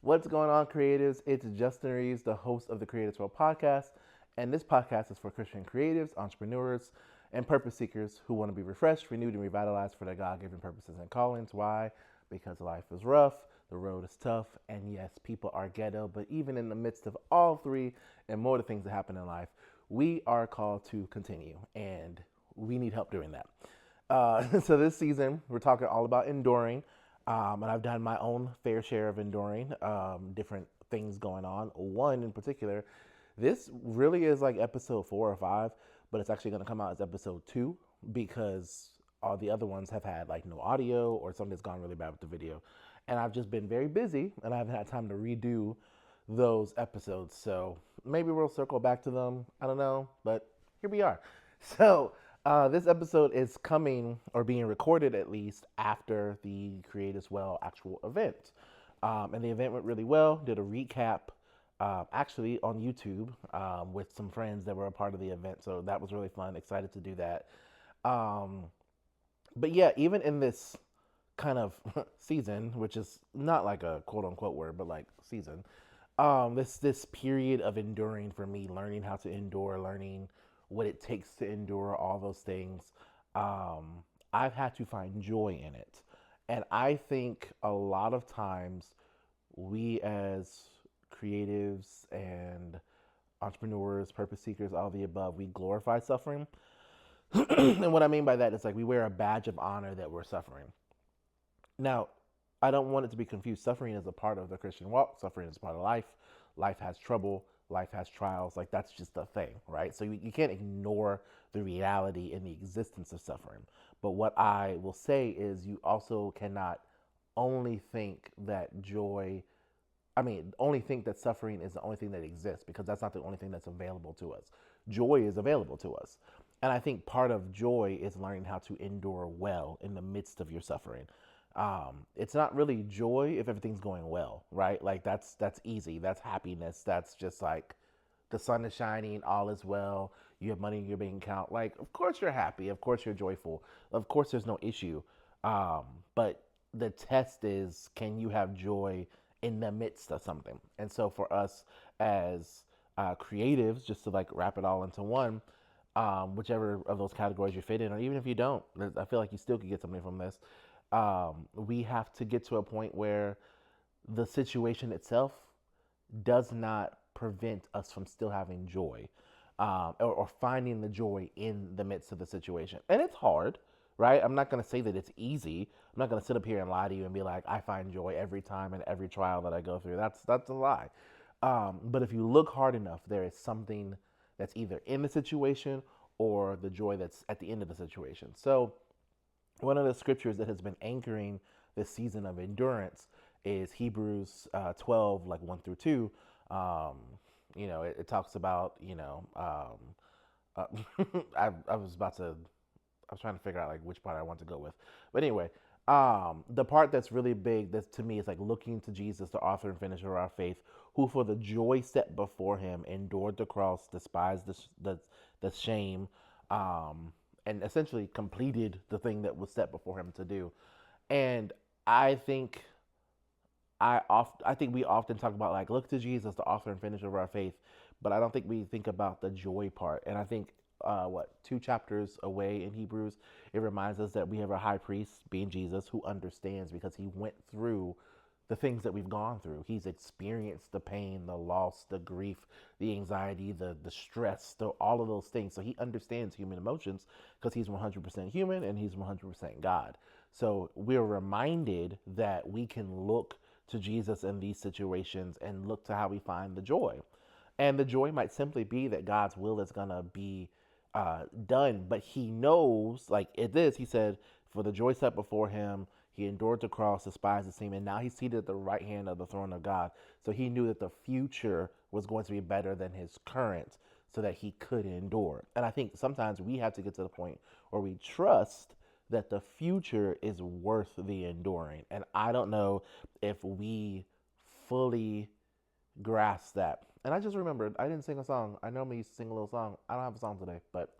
What's going on, creatives? It's Justin Reeves, the host of the Creatives World podcast. And this podcast is for Christian creatives, entrepreneurs, and purpose seekers who want to be refreshed, renewed, and revitalized for their God given purposes and callings. Why? Because life is rough, the road is tough, and yes, people are ghetto. But even in the midst of all three and more of the things that happen in life, we are called to continue, and we need help doing that. So this season, we're talking all about enduring. And I've done my own fair share of enduring different things going on. One in particular, this really is like episode 4 or 5, but it's actually going to come out as episode 2 because all the other ones have had like no audio or something's gone really bad with the video. And I've just been very busy and I haven't had time to redo those episodes. So maybe we'll circle back to them. I don't know, but here we are. So this episode is coming or being recorded at least after the Create as Well actual event. And the event went really well. Did a recap actually on YouTube with some friends that were a part of the event. So that was really fun. Excited to do that. Um, but yeah, even in this kind of season, which is not like a quote unquote word, but like season, this period of enduring for me, learning how to endure, learning what it takes to endure all those things, um, I've had to find joy in it. And I think a lot of times we as creatives and entrepreneurs, purpose seekers, all the above, we glorify suffering. And what I mean by that is like we wear a badge of honor that we're suffering. Now, I don't want it to be confused. Suffering is a part of the Christian walk. Suffering is part of life. Life has trouble. Life has trials. Like that's just a thing, right? So you can't ignore the reality and the existence of suffering. But what I will say is you also cannot only think that joy, only think that suffering is the only thing that exists because that's not the only thing that's available to us. Joy is available to us. And I think part of joy is learning how to endure well in the midst of your suffering. It's not really joy if everything's going well, right? Like that's easy. That's happiness. That's just like the sun is shining, all is well. You have money in your bank account. Like, of course you're happy. Of course you're joyful. Of course there's no issue. But the test is, can you have joy in the midst of something? And so for us as creatives, just to like wrap it all into one, whichever of those categories you fit in, or even if you don't, I feel like you still could get something from this. We have to get to a point where the situation itself does not prevent us from still having joy, or finding the joy in the midst of the situation. And it's hard, right? I'm not going to say that it's easy. I'm not going to sit up here and lie to you and be like, I find joy every time in every trial that I go through. That's a lie. But if you look hard enough, there is something that's either in the situation or the joy that's at the end of the situation. So one of the scriptures that has been anchoring this season of endurance is Hebrews 12, like 1 through 2. Um, it talks about, I was about to, I was trying to figure out like which part I want to go with. But anyway, the part that's really big that to me is like looking to Jesus, the author and finisher of our faith, who for the joy set before him endured the cross, despised the shame, and essentially completed the thing that was set before him to do. And I think I think we often talk about like look to Jesus, the author and finisher of our faith, but I don't think we think about the joy part. And I think what 2 chapters away in Hebrews, it reminds us that we have a high priest, being Jesus, who understands because he went through the things that we've gone through. He's experienced the pain, the loss, the grief, the anxiety, the stress, all of those things. So he understands human emotions because he's 100% human and he's 100% God. So we're reminded that we can look to Jesus in these situations and look to how we find the joy. And the joy might simply be that God's will is going to be done. But he knows, like it is, he said, for the joy set before him, he endured the cross, despised the shame, and now he's seated at the right hand of the throne of God. So he knew that the future was going to be better than his current so that he could endure. And I think sometimes we have to get to the point where we trust that the future is worth the enduring. And I don't know if we fully grasp that. And I just remembered I didn't sing a song. I normally used to sing a little song. I don't have a song today, but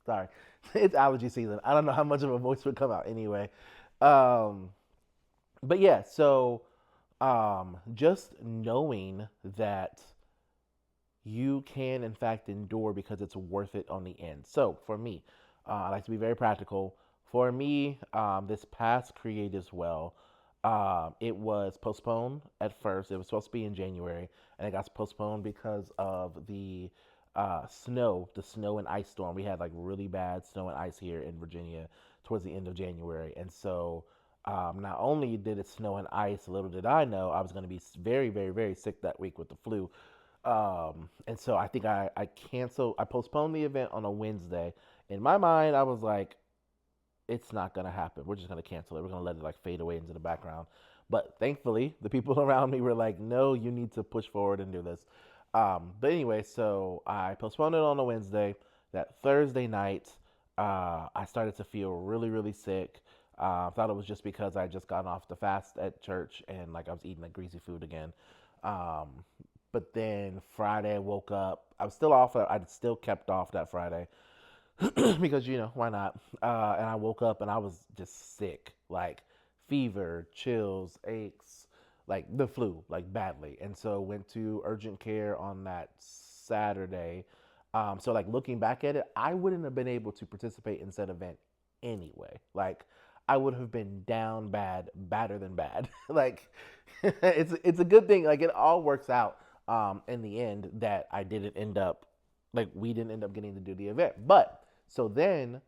sorry. It's allergy season. I don't know how much of a voice would come out anyway. Um, but yeah, so Just knowing that you can in fact endure because it's worth it on the end. So for me, I like to be very practical. For me, this past Creatives Well, it was postponed at first. It was supposed to be in January, and it got postponed because of the snow and ice storm. We had like really bad snow and ice here in Virginia towards the end of January, and so not only did it snow and ice, little did I know I was going to be very, very, very sick that week with the flu. And so I think I postponed the event on a Wednesday. In my mind, I was like, it's not going to happen. We're just going to cancel it. We're going to let it like fade away into the background. But thankfully, the people around me were like, no, you need to push forward and do this. But anyway, so I postponed it on a Wednesday. That Thursday night, I started to feel really, really sick. I thought it was just because I just gotten off the fast at church and like I was eating like greasy food again. Um, but then Friday, I woke up. I was still off. I still kept off that Friday because why not? And I woke up and I was just sick, like fever, chills, aches, like the flu, like badly. And so went to urgent care on that Saturday. So like looking back at it, I wouldn't have been able to participate in said event anyway. Like I would have been down bad, badder than bad. Like it's a good thing. Like it all works out in the end that I didn't end up like we didn't end up getting to do the event. But so then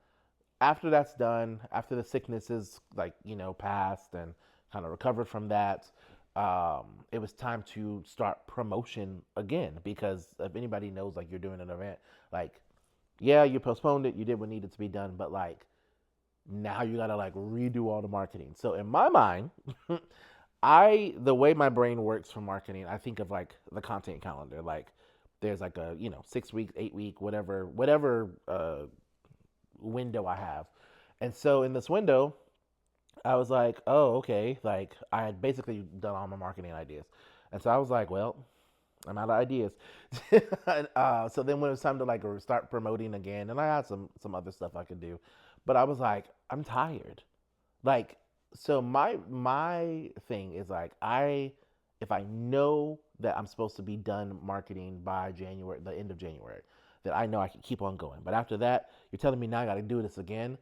after that's done, after the sickness is like, passed and kind of recovered from that, it was time to start promotion again because if anybody knows like you're doing an event, like, yeah, you postponed it, you did what needed to be done, but like now you gotta like redo all the marketing. So in my mind, the way my brain works for marketing, I think of like the content calendar. Like there's like a 6 week, 8 week, whatever window I have. And so in this window, I was like, oh, okay. Like I had basically done all my marketing ideas. And so I was like, well, I'm out of ideas. And, so then when it was time to like start promoting again, and I had some other stuff I could do, but I was like, I'm tired. Like, so my thing is like if I know that I'm supposed to be done marketing by January, the end of January, that I know I can keep on going. But after that, you're telling me now I got to do this again.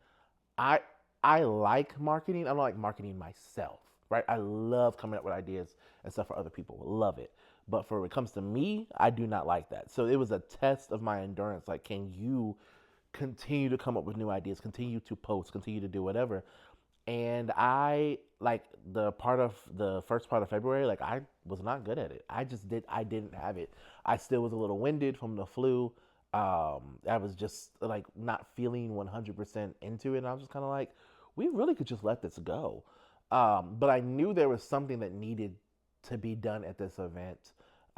I I like marketing. I don't like marketing myself, right? I love coming up with ideas and stuff for other people. Love it. But for when it comes to me, I do not like that. So it was a test of my endurance. Like, can you continue to come up with new ideas, continue to post, continue to do whatever? And I like the first part of February, like I was not good at it. I didn't have it. I still was a little winded from the flu. I was just like not feeling 100% into it. And I was just kind of like, we really could just let this go. But I knew there was something that needed to be done at this event.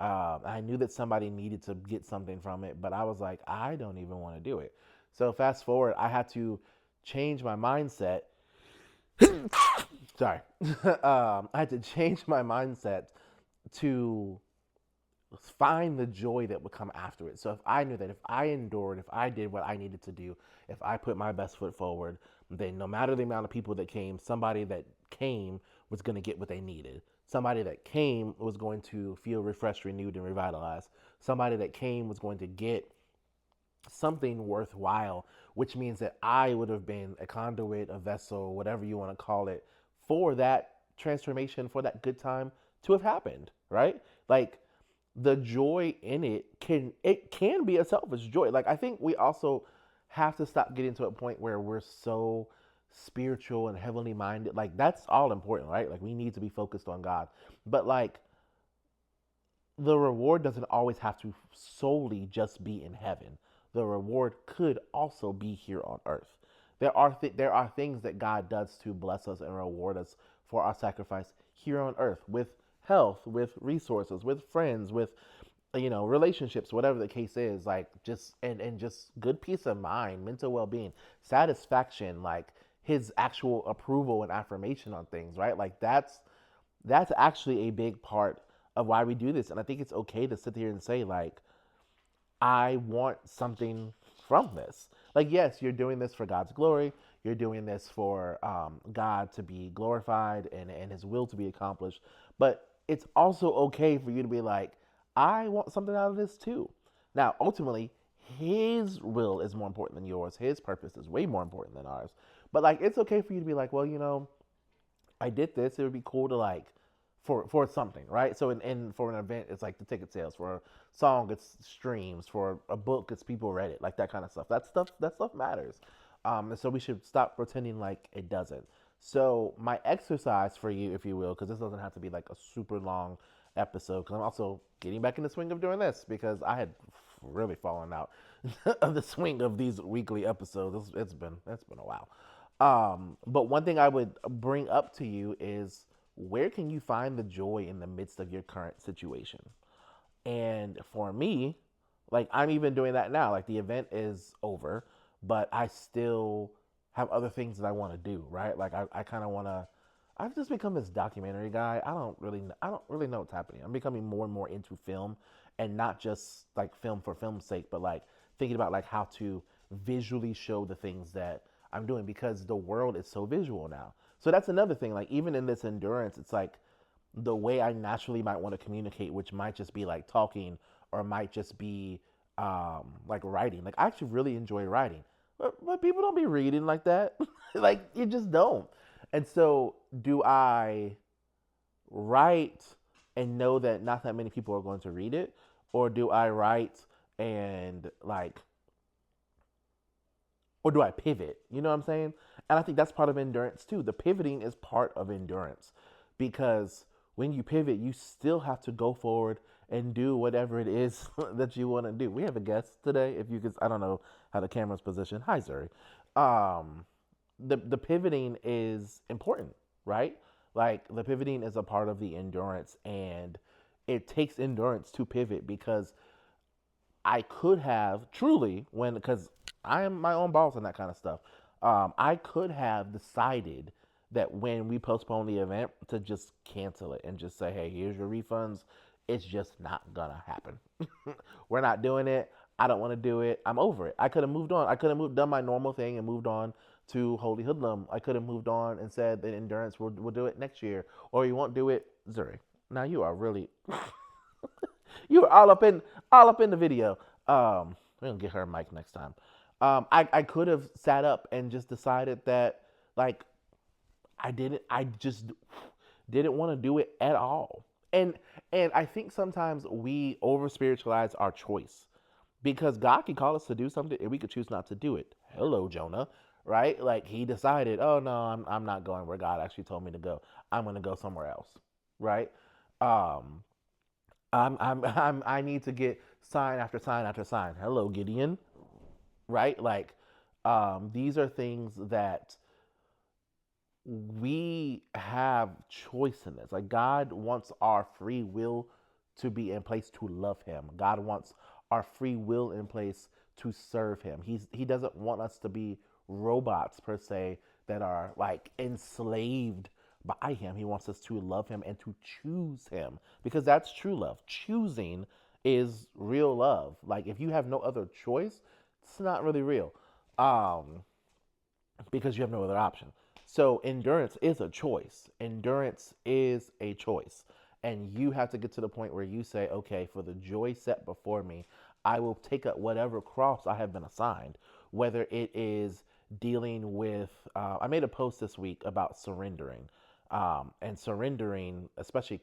I knew that somebody needed to get something from it, but I was like, I don't even want to do it. So fast forward, I had to change my mindset. Sorry. I had to change my mindset to find the joy that would come after it. So if I knew that if I endured, if I did what I needed to do, if I put my best foot forward, then no matter the amount of people that came, somebody that came was going to get what they needed. Somebody that came was going to feel refreshed, renewed, and revitalized. Somebody that came was going to get something worthwhile, which means that I would have been a conduit, a vessel, whatever you want to call it, for that transformation, for that good time to have happened, right? Like the joy in it can be a selfish joy. Like I think we also have to stop getting to a point where we're so spiritual and heavenly minded. Like that's all important, right? Like we need to be focused on God. But like the reward doesn't always have to solely just be in heaven. The reward could also be here on earth. There are things that God does to bless us and reward us for our sacrifice here on earth with health, with resources, with friends, with relationships, whatever the case is, like just good peace of mind, mental well-being, satisfaction, like his actual approval and affirmation on things, right? Like that's actually a big part of why we do this. And I think it's okay to sit here and say, like, I want something from this. Like, yes, you're doing this for God's glory. You're doing this for God to be glorified and his will to be accomplished. But it's also okay for you to be like, I want something out of this too. Now, ultimately, his will is more important than yours. His purpose is way more important than ours. But like, it's okay for you to be like, well, I did this. It would be cool to like for something, right? So in for an event, it's like the ticket sales. For a song, it's streams. For a book, it's people read it, like that kind of stuff. That stuff matters. And so we should stop pretending like it doesn't. So my exercise for you, if you will, because this doesn't have to be like a super long episode, because I'm also getting back in the swing of doing this because I had really fallen out of the swing of these weekly episodes. It's been a while. But one thing I would bring up to you is where can you find the joy in the midst of your current situation? And for me, like I'm even doing that now. Like the event is over, but I still have other things that I want to do, right? Like I kind of want to. I've just become this documentary guy. I don't really know what's happening. I'm becoming more and more into film, and not just like film for film's sake, but like thinking about like how to visually show the things that I'm doing because the world is so visual now. So that's another thing. Like even in this endurance, it's like the way I naturally might want to communicate, which might just be like talking or might just be like writing. Like I actually really enjoy writing, but people don't be reading like that. Like you just don't. And so, do I write and know that not that many people are going to read it, or do I write and like or do I pivot? You know what I'm saying? And I think that's part of endurance too. The pivoting is part of endurance because when you pivot, you still have to go forward and do whatever it is that you want to do. We have a guest today. If you could, I don't know how the camera's positioned. Hi, Zuri. Um, the pivoting is important, right? Like the pivoting is a part of the endurance, and it takes endurance to pivot because I could have truly when because I am my own boss and that kind of stuff. I could have decided that when we postpone the event to just cancel it and just say, "Hey, here's your refunds." It's just not gonna happen. We're not doing it. I don't want to do it. I'm over it. I could have moved on. I could have done my normal thing and moved on to Holy Hoodlum. I could have moved on and said that endurance will do it next year, or you won't do it, Zuri. Now you are really you were all up in the video. We're gonna get her a mic next time. I could have sat up and just decided that like I just didn't want to do it at all. And and I think sometimes we over spiritualize our choice because God can call us to do something and we could choose not to do it. Hello, Jonah. Right? Like he decided, oh no, I'm not going where God actually told me to go. I'm gonna go somewhere else. Right? Um, I need to get sign after sign after sign. Hello, Gideon. Right? Like, these are things that we have choice in this. Like, God wants our free will to be in place to love Him. God wants our free will in place to serve Him. He doesn't want us to be robots per se that are like enslaved by Him. He wants us to love Him and to choose Him because that's true love. Choosing is real love. Like if you have no other choice, it's not really real. Um, because you have no other option. So endurance is a choice. Endurance is a choice. And you have to get to the point where you say, okay, for the joy set before me, I will take up whatever cross I have been assigned, whether it is dealing with, I made a post this week about surrendering. And surrendering, especially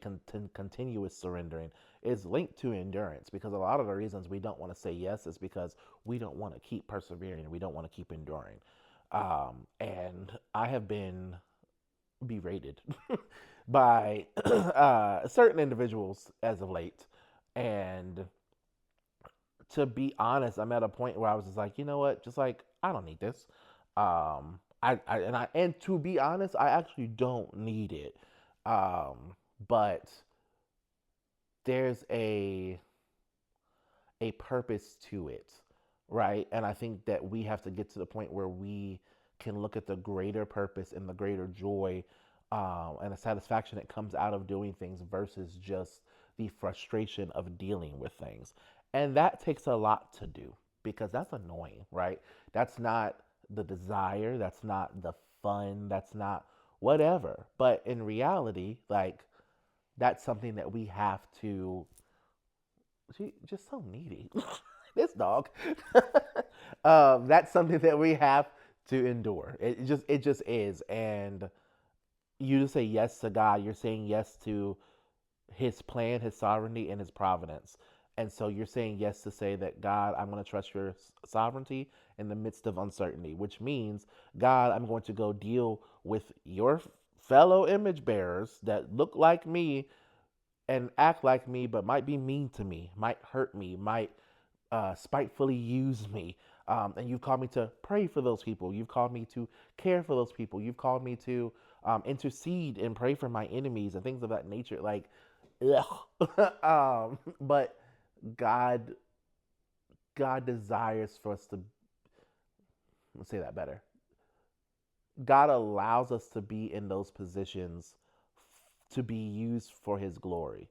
continuous surrendering, is linked to endurance because a lot of the reasons we don't want to say yes is because we don't want to keep persevering. We don't want to keep enduring. And I have been berated by certain individuals as of late. And to be honest, I'm at a point where I was just like, you know what? Just like, I don't need this. And to be honest, I actually don't need it. But there's a purpose to it, right? And I think that we have to get to the point where we can look at the greater purpose and the greater joy and the satisfaction that comes out of doing things versus just the frustration of dealing with things. And that takes a lot to do because that's annoying, right? That's not the desire, that's not the fun, that's not whatever. But in reality, like that's something that we have to. She just so needy. This dog. That's something that we have to endure. It just is, and you just say yes to God. You're saying yes to His plan, His sovereignty, and His providence. And so you're saying yes to say that God, I'm going to trust your sovereignty in the midst of uncertainty, which means God, I'm going to go deal with your fellow image bearers that look like me and act like me, but might be mean to me, might hurt me, might spitefully use me. And you've called me to pray for those people. You've called me to care for those people. You've called me to intercede and pray for my enemies and things of that nature. Like, ugh. But God, God desires for us to, let's say that better. God allows us to be in those positions to be used for His glory.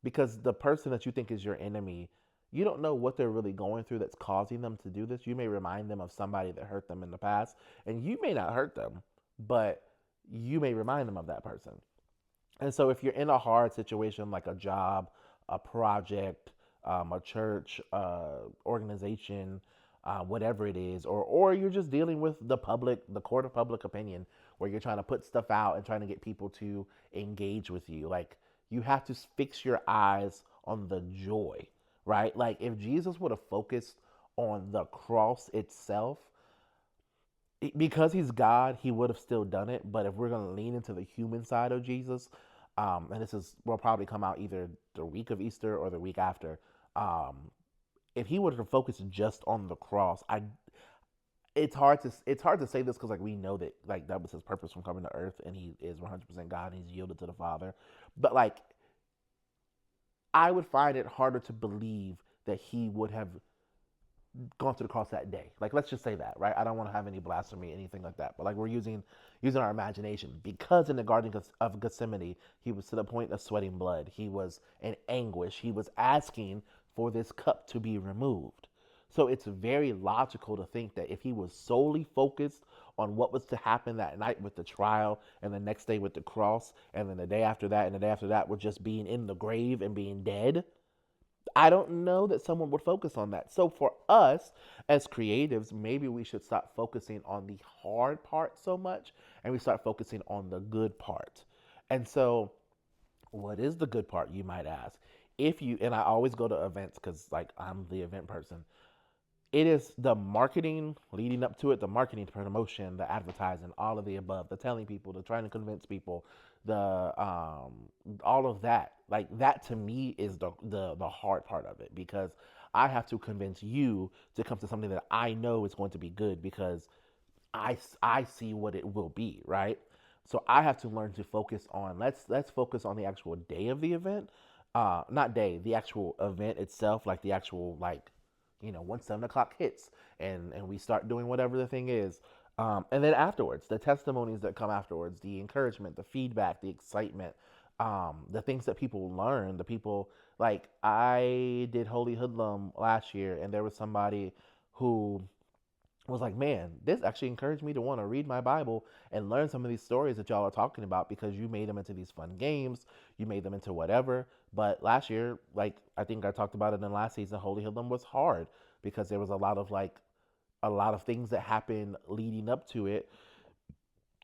Because the person that you think is your enemy, you don't know what they're really going through that's causing them to do this. You may remind them of somebody that hurt them in the past, and you may not hurt them, but you may remind them of that person. And so, if you're in a hard situation like a job, a project, a church, organization, whatever it is, or you're just dealing with the public, the court of public opinion, where you're trying to put stuff out and trying to get people to engage with you, like you have to fix your eyes on the joy, right? Like if Jesus would have focused on the cross itself, because he's God, he would have still done it. But if we're going to lean into the human side of Jesus, and this is will probably come out either the week of Easter or the week after. Um, if he would have focused just on the cross, it's hard to say this because like we know that like that was his purpose from coming to earth, and he is 100% God, and he's yielded to the Father. But like I would find it harder to believe that he would have gone to the cross that day. Like let's just say that, right? I don't want to have any blasphemy, anything like that. But like we're using our imagination because in the Garden of Gethsemane, he was to the point of sweating blood. He was in anguish. He was asking for this cup to be removed. So it's very logical to think that if he was solely focused on what was to happen that night with the trial and the next day with the cross and then the day after that and the day after that with just being in the grave and being dead, I don't know that someone would focus on that. So for us as creatives, maybe we should stop focusing on the hard part so much and we start focusing on the good part. And so what is the good part, you might ask? If you, and I always go to events because like I'm the event person, it is the marketing leading up to it, the marketing, promotion, the advertising, all of the above, the telling people, the trying to convince people, the all of that. Like that to me is the hard part of it because I have to convince you to come to something that I know is going to be good because I see what it will be, right? So I have to learn to focus on let's focus on the actual day of the event, not day, the actual event itself, like the actual like once 7 o'clock hits and we start doing whatever the thing is. And then afterwards, the testimonies that come afterwards, the encouragement, the feedback, the excitement, the things that people learn, the people like I did Holy Hoodlum last year, and there was somebody who was like, man, this actually encouraged me to want to read my Bible and learn some of these stories that y'all are talking about because you made them into these fun games, you made them into whatever. But last year, like I think I talked about it in last season, Holy Healing was hard because there was a lot of things that happened leading up to it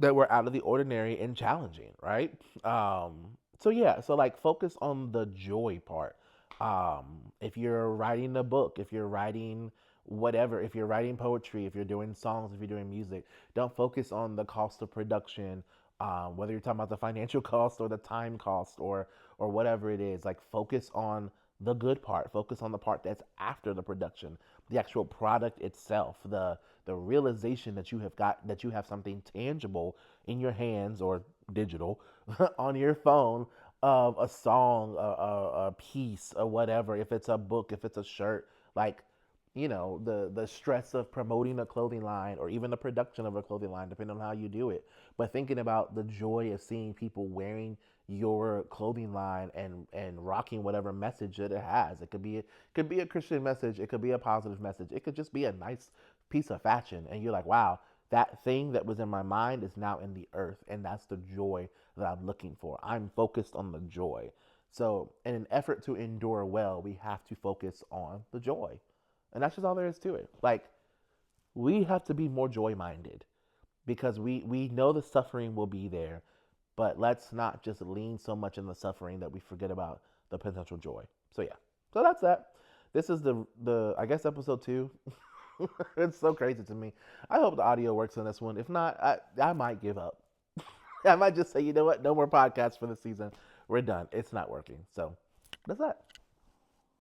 that were out of the ordinary and challenging, right? So yeah, so like focus on the joy part. If you're writing a book, if you're writing whatever, if you're writing poetry, if you're doing songs, if you're doing music, don't focus on the cost of production. Whether you're talking about the financial cost or the time cost or whatever it is, like focus on the good part. Focus on the part that's after the production, the actual product itself, the realization that you have something tangible in your hands or digital on your phone of a song, a piece, or whatever. If it's a book, if it's a shirt, like the stress of promoting a clothing line or even the production of a clothing line, depending on how you do it. But thinking about the joy of seeing people wearing your clothing line and rocking whatever message that it has. It could be a Christian message, it could be a positive message, it could just be a nice piece of fashion, and you're like, wow, that thing that was in my mind is now in the earth, and that's the joy that I'm looking for. I'm focused on the joy. So, in an effort to endure well, we have to focus on the joy. And that's just all there is to it. Like, we have to be more joy minded because we know the suffering will be there, but let's not just lean so much in the suffering that we forget about the potential joy. So, yeah. So, that's that. This is the I guess episode 2. It's so crazy to me. I hope the audio works on this one. If not, I might give up. I might just say, you know what? No more podcasts for the season. We're done. It's not working. So that's that.